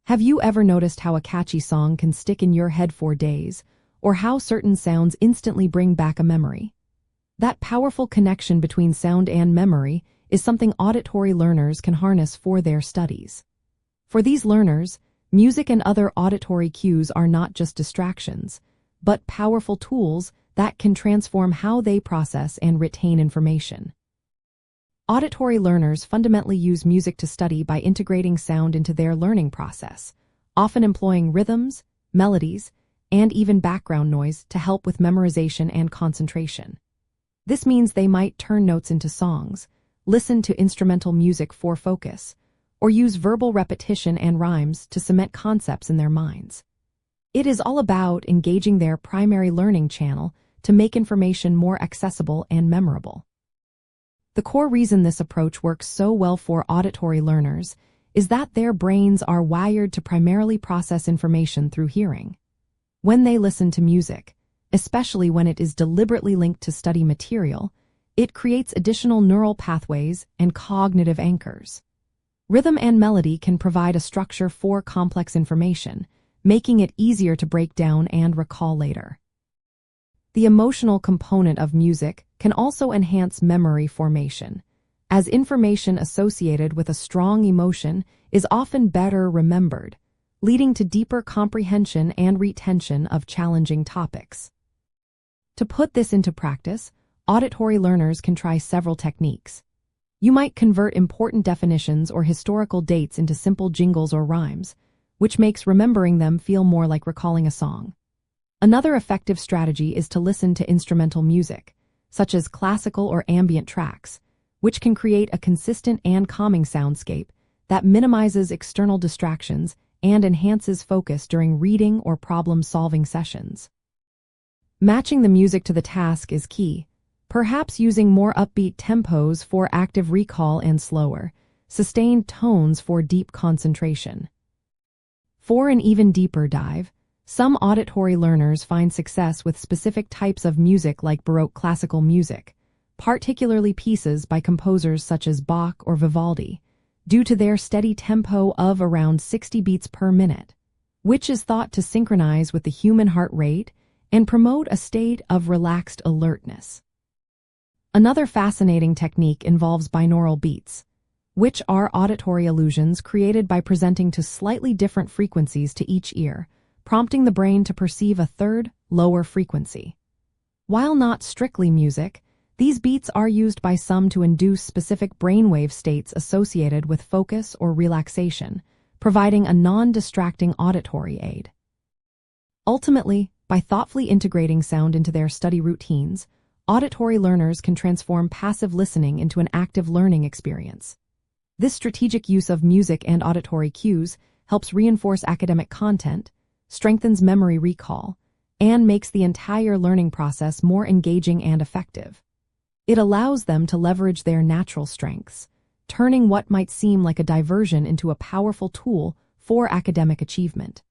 Have you ever noticed how a catchy song can stick in your head for days, or how certain sounds instantly bring back a memory? That powerful connection between sound and memory is something auditory learners can harness for their studies. For these learners, music and other auditory cues are not just distractions, but powerful tools that can transform how they process and retain information. Auditory learners fundamentally use music to study by integrating sound into their learning process, often employing rhythms, melodies, and even background noise to help with memorization and concentration. This means they might turn notes into songs, listen to instrumental music for focus, or use verbal repetition and rhymes to cement concepts in their minds. It is all about engaging their primary learning channel to make information more accessible and memorable. The core reason this approach works so well for auditory learners is that their brains are wired to primarily process information through hearing. When they listen to music, especially when it is deliberately linked to study material, it creates additional neural pathways and cognitive anchors. Rhythm and melody can provide a structure for complex information, making it easier to break down and recall later. The emotional component of music can also enhance memory formation, as information associated with a strong emotion is often better remembered, leading to deeper comprehension and retention of challenging topics. To put this into practice, auditory learners can try several techniques. You might convert important definitions or historical dates into simple jingles or rhymes, which makes remembering them feel more like recalling a song. Another effective strategy is to listen to instrumental music, such as classical or ambient tracks, which can create a consistent and calming soundscape that minimizes external distractions and enhances focus during reading or problem-solving sessions. Matching the music to the task is key, perhaps using more upbeat tempos for active recall and slower, sustained tones for deep concentration. For an even deeper dive, some auditory learners find success with specific types of music like Baroque classical music, particularly pieces by composers such as Bach or Vivaldi, due to their steady tempo of around 60 beats per minute, which is thought to synchronize with the human heart rate and promote a state of relaxed alertness. Another fascinating technique involves binaural beats, which are auditory illusions created by presenting to slightly different frequencies to each ear, prompting the brain to perceive a third, lower frequency. While not strictly music, these beats are used by some to induce specific brainwave states associated with focus or relaxation, providing a non-distracting auditory aid. Ultimately, by thoughtfully integrating sound into their study routines, auditory learners can transform passive listening into an active learning experience. This strategic use of music and auditory cues helps reinforce academic content, strengthens memory recall, and makes the entire learning process more engaging and effective. It allows them to leverage their natural strengths, turning what might seem like a diversion into a powerful tool for academic achievement.